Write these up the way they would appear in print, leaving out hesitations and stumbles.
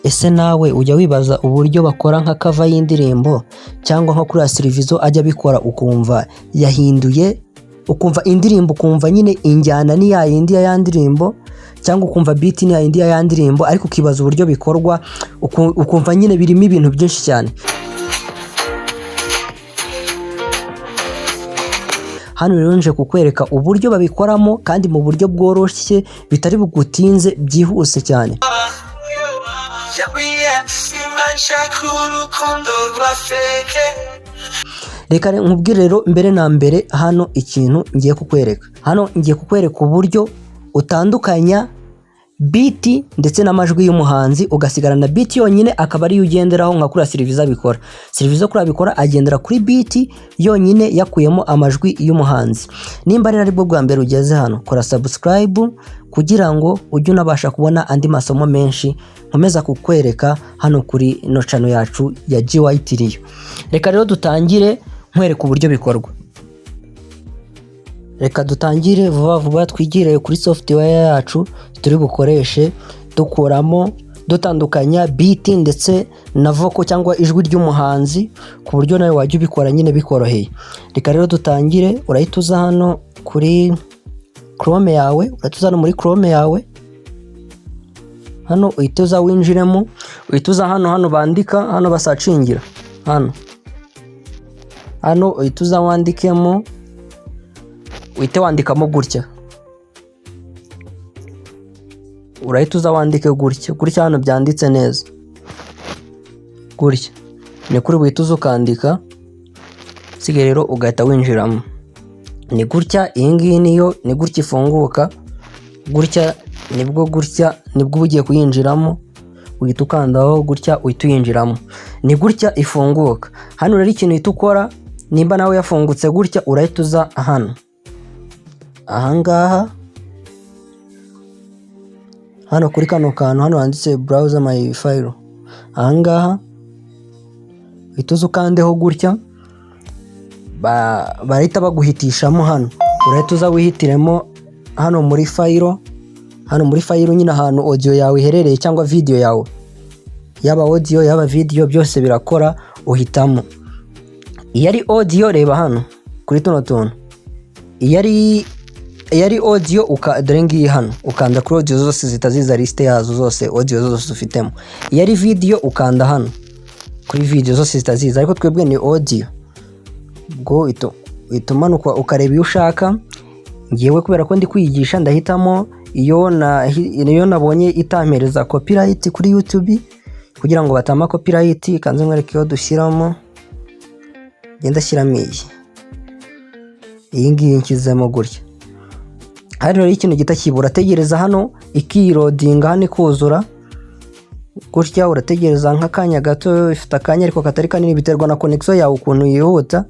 ese nawe ujya wibaza uburyo bakora nka cover y'indirimbo cyangwa nko kuri Silvizo ajya bikora ukumva yahinduye, ukumva indirimbo ukumva nyine injyana ni ya yindi ya ndirimbo cyangwa ukumva beat ni ya yindi ya ndirimbo, ariko ukibaza uburyo bikorwa ukumva nyine birimo ibintu byinshi cyane. Hano rero nje kukwereka uburyo babikoramo kandi mu buryo bworoshye bitari bugutinze byihuse cyane. Reka nkubwire rero mbere na mbere hano ikintu ngiye kukwereka. Hano ngiye kukwereka uburyo utandukanya beat ndetse n'amajwi y'umuhanzi ugasigarana beat yonyine akaba ari ugenderaho nka kuri Silvizo abikora. Silvizo kuri abikora agendera kuri beat yonyine yakuyemo amajwi y'umuhanzi. Nimba rero aribwo bwa mbere ugeze hano, kora subscribe kugira ngo ujye unabasha kubona andi masomo menshi nkomeza kukwereka hano kuri no channel yacu ya GY Trio. Reka rero dutangire nkwereka uburyo bikorwa. Reka dutangire vuba twigire kuri software yacu turi bukoreshe dukuramo dutandukanya beat ndetse na vocal cyangwa ijwi ry'umuhanzi ku buryo nawe wajya ubikora nyine bikoroheye. Reka rero dutangire, urahituza hano kuri Chrome yawe, urahituza hano muri Chrome yawe, hano uhituza winjiremo, uhituza hano bandika, hano basacingira hano uhituza wandikemo, uhite wandikamo gutya, urahituza wandike gutya hano byanditse neza gutya, ni kuri uhituza ukandika, sige rero ugahita winjiramo, ni gutya. Iyi ngiyi niyo ni gutya ifunguka gutya, nibwo ugiye kuyinjiramo, uhita ukandaho gutya uhita uyinjiramo, ni gutya ifunguka. Hano rero ikintu uhita ukora, nimba nawe yafungutse gutya, urahituza hano ahangaha hano kuri kano kantu hano handitse browser my file, ahangaha uhituza ukandeho gutya, barahita baguhitishamo hano, urahituza wihitiremo hano muri file nyine ahantu audio yawe iherereye cyangwa video yawe, yaba audio yaba video byose birakora, uhitamo. Iyo ari audio reba hano kuri tuno tuntu, iyo ari audio dore ngiyi hano ukanda kuri audio zose zitaziza liste yazo zose, audio zose ufitemo. Iyo ari video ukanda hano kuri video zose zitaziza, ariko twebwe ni audio, ubwo itumanuka ukareba iyo ushaka. Ngiyewe kubera ko ndi kwiyigisha ndahitamo iyo nabonye itampereza copyright kuri YouTube kugira ngo batama copyright, kanze nkwereke iyo dushyiramo, genda shyiramo iyi ngiyi nkizemo gutya. Hano rero ikintu gitakibura, tegereza hano ikiloadinga hano ikuzura gutya, urategereza nk'akanya gato, ifite akanya ariko katari kanini, biterwa na connection yawe ukuntu yihuta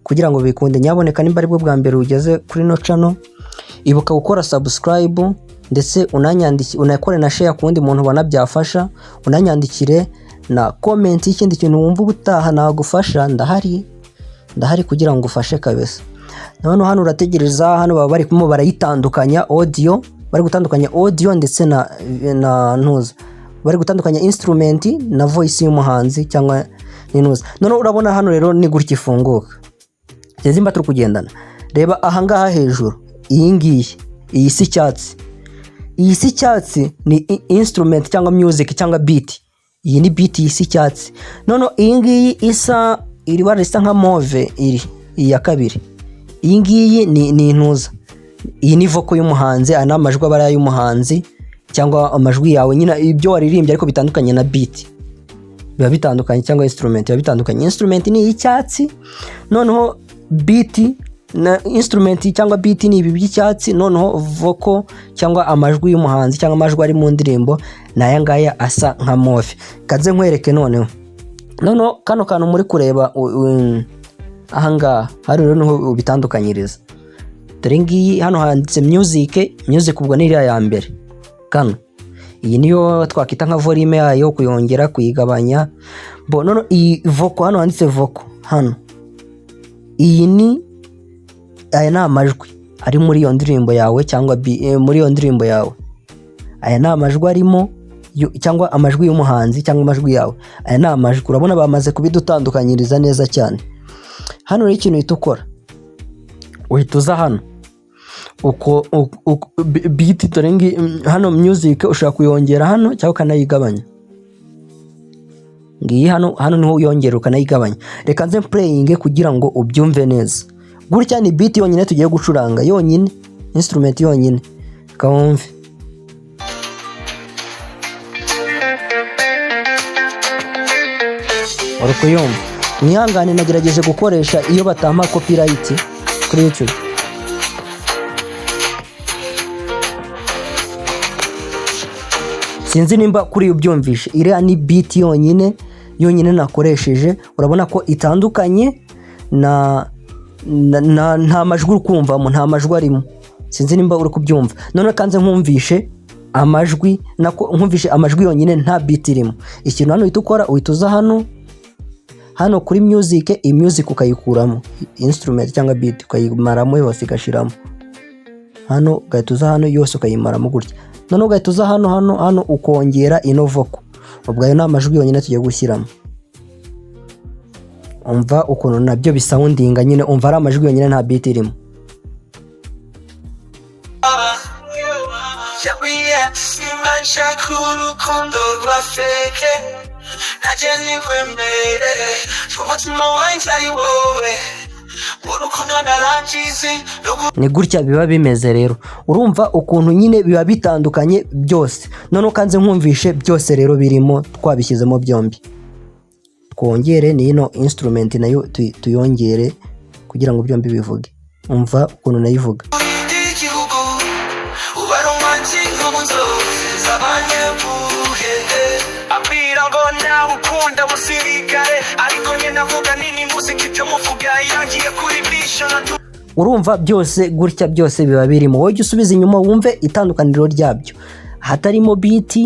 kugira ngo bikunde. Nyaboneka nimba aribwo bwa mbere ugeze kuri no channel, ibuka gukora subscribe ndetse unakore na share ku wundi muntu ubona byafasha, unanyandikire na comment y'ikindi kintu wumva ubutaha nagufasha. Ndahari kugira ngo ufashe kabisa. None hano urategereza, hano baba barayitandukanya audio, bari gutandukanya audio ndetse na ntuza, bari gutandukanya instrument na voice y'umuhanzi cyangwa n'intuza. None urabona hano rero ni gutya ifunguka. Zimba turi kugendana, reba ahangaha hejuru, iyi si cyatsi ni instrument cyangwa music cyangwa beat. Iyi ni beat y'isi cyatsi. None iyi ngiyi iri bara risa nka mauve, iyi ya kabiri. Iyi ngiyi ni intuza, iyi ni vocal y'umuhanzi, ana amajwi abara y'umuhanzi cyangwa amajwi yawe nyine ibyo waririmbye ariko bitandukanye na beat, biba bitandukanye, cyangwa instrument biba bitandukanye. Instrument ni icyatsi, noneho beat na instrument cyangwa beat ni ibi by'icyatsi, noneho vocal cyangwa amajwi y'umuhanzi cyangwa amajwi ari mu ndirimbo naya ngaya asa nka mauve. Kaze nkwereke noneho kano kantu muri kureba ahangaha, hari rero niho ubitandukanyiriza. Dore ngiyi hano handitse music ubwo ni iriya ya mbere kano, iyi niyo twakita nka volume yayo, kuyongera kuyigabanya. None iyi vocal hano handitse vocal hano, aya ni amajwi ari muri iyo ndirimbo yawe cyangwa muri iyo ndirimbo yawe, aya ni amajwi arimo cyangwa amajwi y'umuhanzi cyangwa amajwi yawe. Aya ni amajwi, urabona bamaze kubidutandukanyiriza neza cyane. Hano rero ikintu uhita ukora, uhita uza hano beat dore hano music ushaka kuyongera hano cyangwa ukanayigabanya. Ngiyi hano niho uyongera ukanayigabanya. Reka nze playing kugira ngo ubyumve neza. Gutya ni beat yonyine tugiye gucuranga, yonyine instrument yonyine. Kawumve. Urukuyumva. Mwihangane nagerageje gukoresha iyo batampa copyright kuri YouTube. Sinzi nimba kuri ubyumvishe. Iriya ni beat yonyine nakoresheje. Urabona ko itandukanye nta majwi ukumvamo, nta majwi arimo. Sinzi nimba uri kubyumva. None kanze nkumvishe amajwi, nkumvishe amajwi yonyine nta beat irimo. Ikintu hano uhita ukora, uhita uza hano kuri music, iyi music ukayikuramo, instrument cyangwa beat ukayimaramo yose igashiramo. Hano ugahita uza hano yose ukayimaramo gutya. None ugahita uza hano ukongera ino vocal. Ubwo ayo ni amajwi yonyine tugiye gushyiramo. Umva ukuntu nabyo bisoundinga nyine, umva ari amajwi yonyine nta beat irimo. Ni gutya biba bimeze rero. Urumva ukuntu nyine biba bitandukanye byose. None ukanze nkumvishe byose rero birimo, twabishyizemo byombi. Twongere ni ino instrument nayo tuyongere kugira ngo byombi bivuge. Umva ukuntu nayivuga. Urumva byose gutya byose biba birimo. Wowe usubiza inyuma wumve itandukaniro ryabyo. Hatarimo beat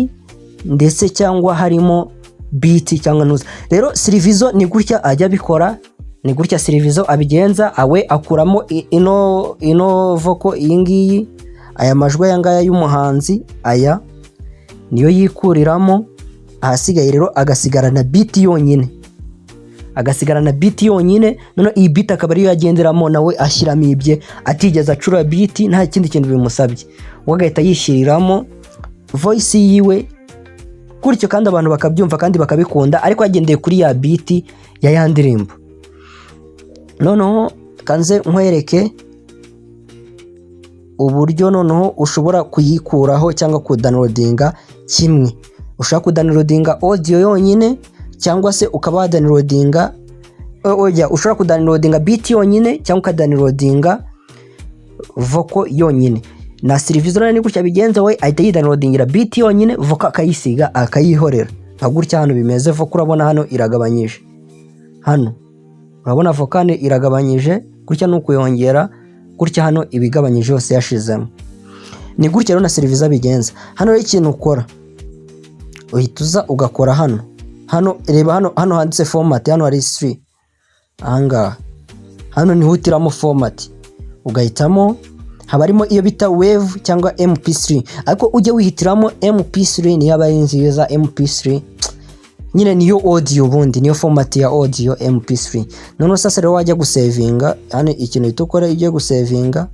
ndetse cyangwa harimo beat cyangwa nuza. Rero Silvizo ni gutya ajya bikora, ni gutya Silvizo abigenza. Awe akuramo ino vocal iyi ngiyi, aya majwi yangaya y'umuhanzi, aya niyo yikuriramo. Ahasigaye rero agasigarana beat yonyine, none iyi beat akaba ariyo yagenderamo, nawe ashyiramo ibye, atigeze acura beat, nta kindi kintu bimusabye. Wagahita yishyiriramo voice yiwe gutyo, kandi abantu bakabyumva kandi bakabikunda, ariko yagendeye kuri ya beat ya yandirimbo. Noneho kanze nkwereke uburyo noneho ushobora kuyikuraho cyangwa kudownloadinga kimwe. Ushaka kudownloadinga audio yonyine cyangwa se ukaba wadownloadinga ushobora kudownloadinga beat yonyine cyangwa ukadownloadinga vocal yonyine. Na Silvizo nani gutya bigenza, we ahita yidownloadingira beat yonyine, vocal akayisiga akayihorera. Nka gutya hano bimeze. Vocal urabona hano iragabanyije, hano urabona vocal iragabanyije gutya, nuko yongera gutya hano ibigabanyije yose yashizemo. Ni gutya rero na Silvizo bigenza. Hano rero ikintu ukora, uhita uza ugakora hano reba hano handitse format, hano hari 3 ahangaha. Hano nihutiramo format, ugahitamo habarimo iyo bita wave cyangwa MP3, ariko ujye wihitiramo MP3 niyo aba nziza. MP3 nyine niyo audio, bundi niyo format ya audio MP3. None sasa rero wajya gusavinga hano, ikintu itukora ugiye gusavinga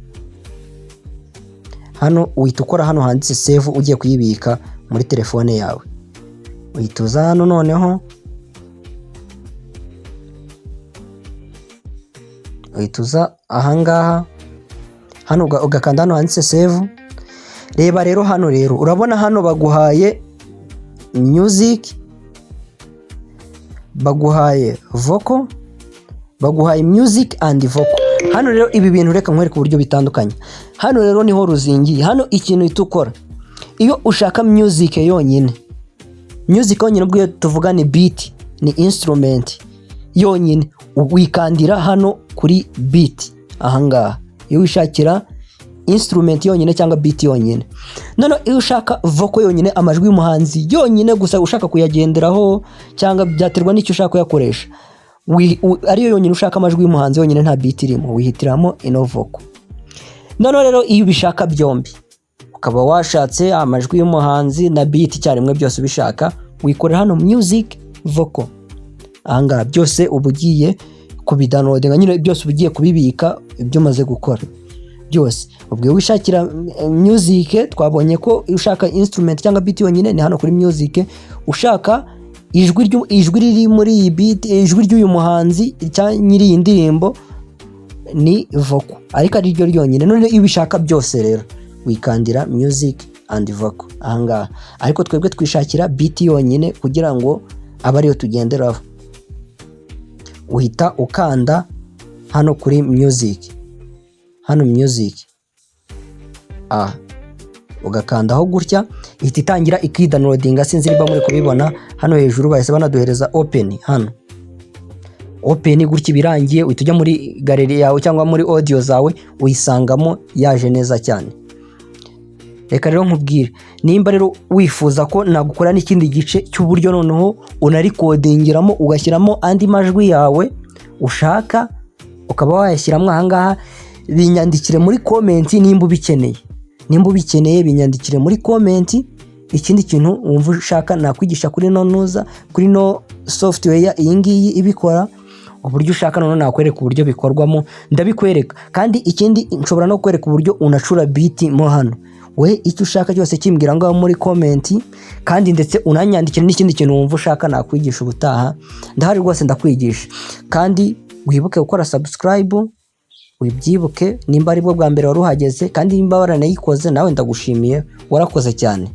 hano, uhita ukora hano handitse save, ugiye kuyibika muri telefone yawe. Uhita uza hano noneho, uhita uza ahangaha, hano ugakanda hano handitse save. Reba rero hano rero urabona hano baguhaye music, baguhaye vocal, baguhaye music and vocal. Hano rero ibi bintu reka nkwereke uburyo bitandukanye. Hano rero niho ruzingiye. Hano ikintu itukora, iyo ushaka music yonyine, ubwo tuvuga ni beat, ni instrument yonyine, wikandira hano kuri beat ahangaha. Iyo wishakira instrument yonyine cyangwa beat yonyine. None iyo ushaka vocal yonyine, amajwi y'umuhanzi yonyine gusa ushaka kuyagenderaho, cyangwa byaterwa n'icyo ushaka kuyakoresha, ariyo yonyine ushaka amajwi y'umuhanzi yonyine nta beat irimo, wihitiramo ino vocal. None rero iyo ubishaka byombi, ukaba washatse amajwi y'umuhanzi na beat icyarimwe byose ubishaka, wikorera hano music vocal. Ahangaha byose uba ugiye kubidownloadinga, nyine byose uba ugiye kubibika ibyo umaze gukora byose. Ubwo wishakira music, twabonye ko ushaka instrument cyangwa beat yonyine ni hano kuri music, ushaka ijwi riri muri iyi beat, ijwi ry'uyu muhanzi cyangwa nyiri iyi ndirimbo ni vocal, ariko ari ryo ryonyine. None iyo ubishaka byose rero wikandira music and vocal ahangaha, ariko twebwe twishakira beat yonyine kugira ngo abe ariyo tugenderaho. Uhita ukanda hano kuri music, hano music ugakandaho gutya, ihita itangira ikidownloadinga. Sinzi niba muri kubibona hano hejuru bahise banaduhereza open. Hano open gutya birangiye, uhita ujya muri galeri yawe cyangwa muri audio zawe uyisangamo yaje neza cyane. Reka rero nkubwire, nimba rero wifuza ko nagukora n'ikindi gice cy'uburyo noneho unarikodingiramo ugashyiramo andi majwi yawe ushaka, ukaba wayashyiramo ahangaha, binyandikire muri comment nimba ubikeneye, binyandikire muri comment. Ikindi kintu wumva ushaka nakwigisha kuri kuri no software iyi ngiyi ibikora uburyo ushaka, none nakwereka uburyo bikorwamo, ndabikwereka. Kandi ikindi nshobora no kwereka uburyo unacura beat mo hano. We icyo ushaka cyose kimbwira ngaho muri comment, kandi ndetse unanyandikira n'ikindi kintu wumva ushaka nakwigisha ubutaha, ndahari rwose ndakwigisha. Kandi wibuke gukora subscribe, wibyibuke nimba ari bwo bwa mbere wari uhageze, kandi nimba waranayikoze nawe ndagushimiye, warakoze cyane.